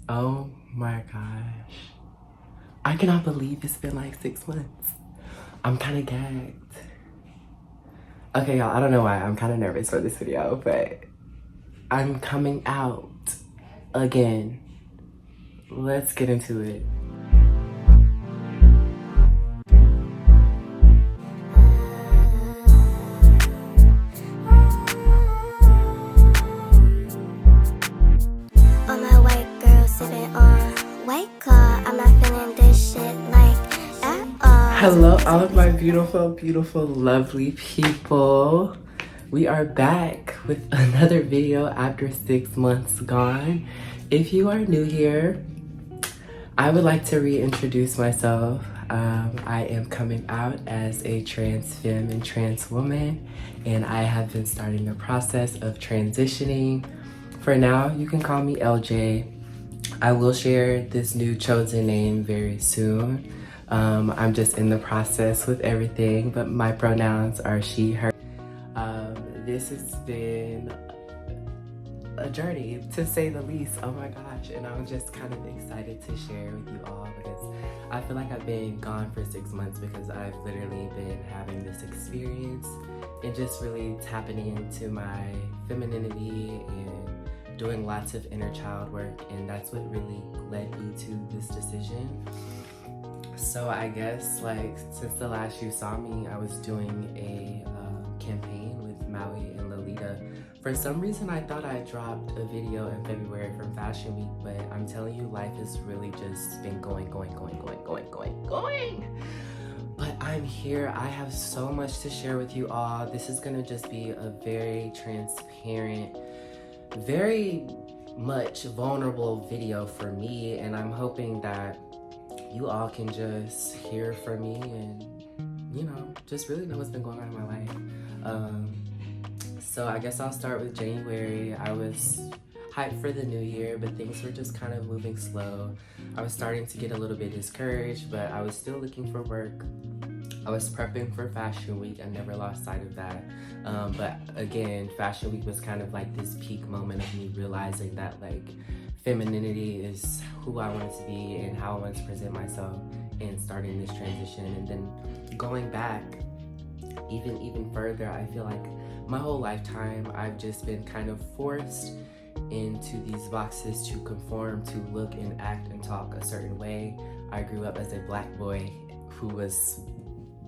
Oh my gosh. I cannot believe it's been like 6 months. I'm kind of gagged. Okay, y'all, I don't know why. I'm kind of nervous for this video, but I'm coming out again. Let's get into it. On my white girl sipping on white claw. I'm not feeling this shit like at all. Hello, all of my beautiful, beautiful, lovely people. We are back with another video after 6 months gone. If you are new here, I would like to reintroduce myself. I am coming out as a trans femme and trans woman, and I have been starting the process of transitioning. For now, you can call me LJ. I will share this new chosen name very soon. I'm just in the process with everything, but my pronouns are she, her. This has been a journey, to say the least. Oh my gosh, and I'm just kind of excited to share with you all because I feel like I've been gone for 6 months because I've literally been having this experience and just really tapping into my femininity and doing lots of inner child work, and that's what really led me to this decision. So I guess like since the last you saw me, I was doing a campaign with Maui and Lolita. For some reason, I thought I dropped a video in February from Fashion Week, but I'm telling you, life has really just been going. But I'm here. I have so much to share with you all. This is gonna just be a very transparent, very much vulnerable video for me, and I'm hoping that you all can just hear from me and, you know, just really know what's been going on in my life. So I guess I'll start with January. I was hyped for the new year, but things were just kind of moving slow. I was starting to get a little bit discouraged, but I was still looking for work. I was prepping for Fashion Week. I never lost sight of that. But again, Fashion Week was kind of like this peak moment of me realizing that like femininity is who I wanted to be and how I wanted to present myself, and starting this transition. And then going back even further, I feel like my whole lifetime I've just been kind of forced into these boxes to conform, to look and act and talk a certain way. I grew up as a black boy who was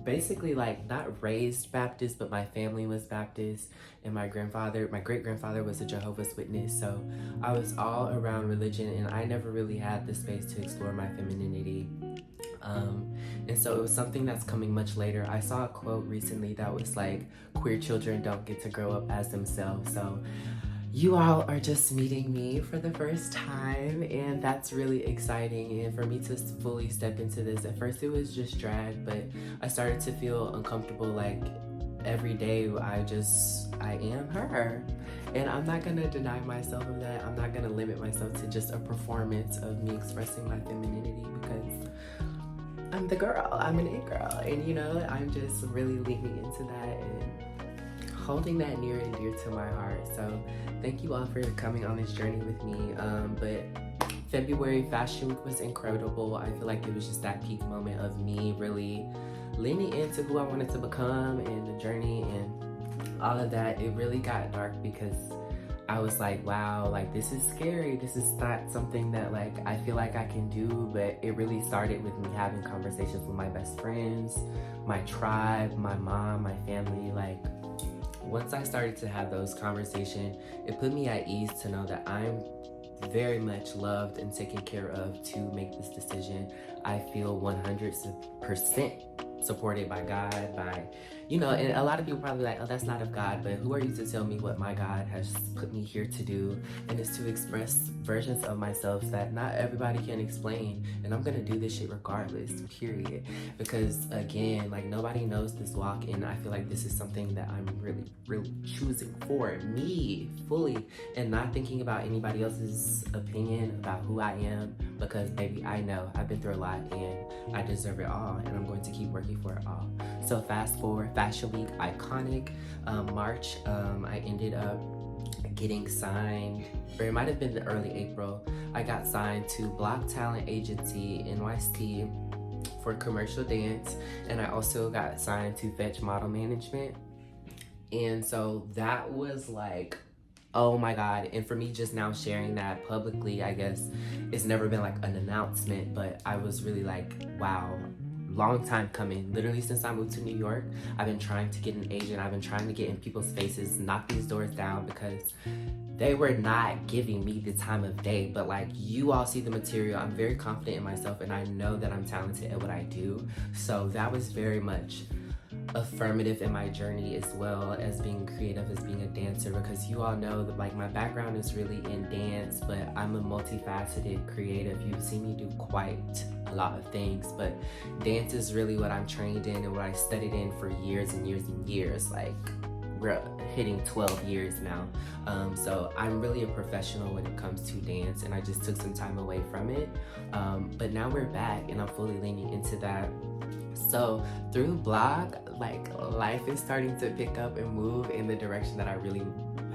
basically like not raised Baptist, but my family was Baptist, and my great grandfather was a Jehovah's Witness. So I was all around religion, and I never really had the space to explore my femininity. And so it was something that's coming much later. I saw a quote recently that was like, queer children don't get to grow up as themselves. So you all are just meeting me for the first time, and that's really exciting. And for me to fully step into this, at first it was just drag, but I started to feel uncomfortable. Like every day I am her, and I'm not gonna deny myself of that. I'm not gonna limit myself to just a performance of me expressing my femininity, because I'm the girl, I'm an it girl, and you know, I'm just really leaning into that and holding that near and dear to my heart. So thank you all for coming on this journey with me. But February Fashion Week was incredible. I feel like it was just that peak moment of me really leaning into who I wanted to become and the journey and all of that. It really got dark because I was like, wow, like this is scary. This is not something that like I feel like I can do. But it really started with me having conversations with my best friends, my tribe, my mom, my family. Like once I started to have those conversations, it put me at ease to know that I'm very much loved and taken care of to make this decision. I feel 100% supported by God, by, you know, and a lot of people probably like, oh, that's not of God, but who are you to tell me what my God has put me here to do? And it's to express versions of myself that not everybody can explain, and I'm gonna do this shit regardless, period. Because again, like nobody knows this walk, and I feel like this is something that I'm really choosing for me fully, and not thinking about anybody else's opinion about who I am, because baby, I know I've been through a lot and I deserve it all, and I'm going to keep working for it all. So fast forward, Fashion Week, iconic. March, I ended up getting signed, or it might have been early April, I got signed to Block Talent Agency NYC for commercial dance, and I also got signed to Fetch Model Management. And so that was like, oh my God. And for me just now sharing that publicly, I guess it's never been like an announcement, but I was really like, wow, long time coming. Literally since I moved to New York, I've been trying to get an agent. I've been trying to get in people's faces, knock these doors down, because they were not giving me the time of day. But like, you all see the material. I'm very confident in myself, and I know that I'm talented at what I do. So that was very much affirmative in my journey, as well as being creative, as being a dancer, because you all know that like my background is really in dance, but I'm a multifaceted creative. You've seen me do quite a lot of things, but dance is really what I'm trained in and what I studied in for years and years and years. Like, we're hitting 12 years now. So I'm really a professional when it comes to dance, and I just took some time away from it. But now we're back, and I'm fully leaning into that. So through Block, like, life is starting to pick up and move in the direction that I really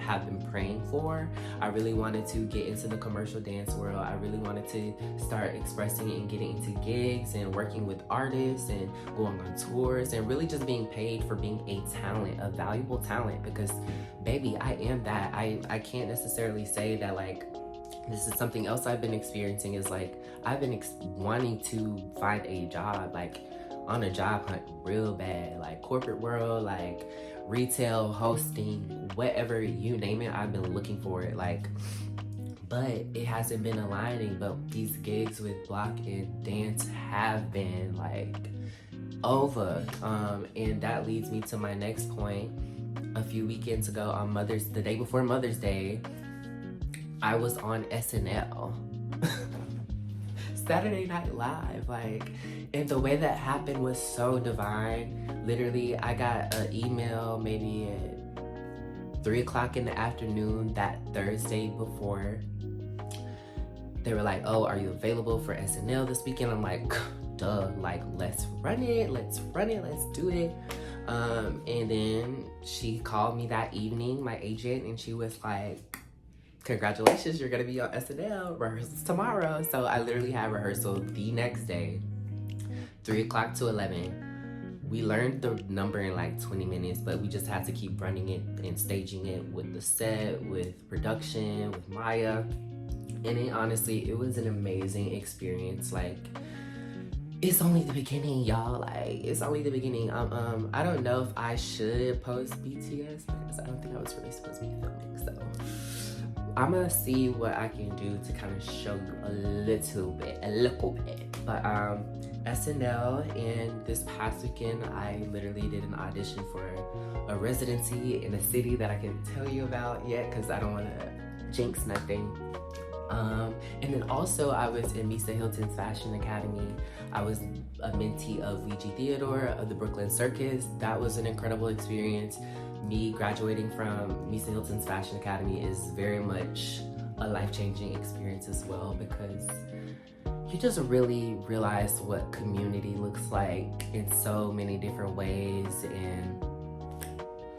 have been praying for. I really wanted to get into the commercial dance world. I really wanted to start expressing and getting into gigs and working with artists and going on tours and really just being paid for being a talent, a valuable talent, because baby, I am that. I can't necessarily say that like this is something else I've been experiencing, is like I've been wanting to find a job, like on a job hunt real bad, like corporate world, like retail, hosting, whatever, you name it, I've been looking for it, like, but it hasn't been aligning. But these gigs with Block and dance have been like over, and that leads me to my next point. A few weekends ago, on the day before Mother's Day, I was on SNL. Saturday Night Live, like, and the way that happened was so divine. Literally, I got an email maybe at 3 o'clock in the afternoon that Thursday before. They were like, oh, are you available for SNL this weekend? I'm like, duh, like, let's run it, let's do it. And then she called me that evening, my agent, and she was like, congratulations, you're gonna be on SNL, rehearsals tomorrow. So I literally had rehearsal the next day, 3 o'clock to 11. We learned the number in like 20 minutes, but we just had to keep running it and staging it with the set, with production, with Maya. And it honestly, it was an amazing experience. Like, it's only the beginning, y'all. Like, it's only the beginning. I don't know if I should post BTS because I don't think I was really supposed to be filming, so I'm gonna see what I can do to kind of show you a little bit. But SNL, and this past weekend I literally did an audition for a residency in a city that I can't tell you about yet because I don't want to jinx nothing. And then also I was in Misa Hilton's Fashion Academy. I was a mentee of Ouija Theodore of the Brooklyn Circus. That was an incredible experience. Me graduating from Misa Hilton's Fashion Academy is very much a life-changing experience as well, because you just really realize what community looks like in so many different ways, and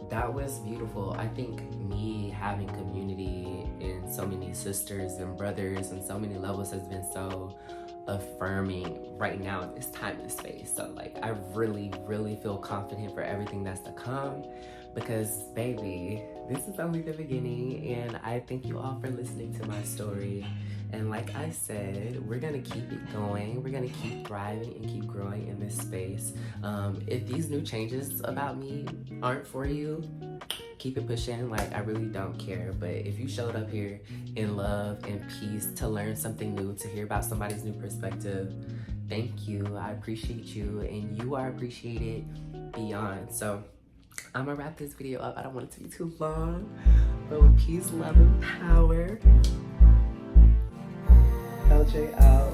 that was beautiful. I think me having community and so many sisters and brothers and so many levels has been so affirming right now in this time and space. So like, I really feel confident for everything that's to come, because baby, this is only the beginning. And I thank you all for listening to my story. And like I said, we're gonna keep it going. We're gonna keep thriving and keep growing in this space. If these new changes about me aren't for you, keep it pushing. Like, I really don't care. But if you showed up here in love and peace to learn something new, to hear about somebody's new perspective, thank you. I appreciate you, and you are appreciated beyond. So I'm gonna wrap this video up. I don't want it to be too long, but with peace, love, and power, LJ out.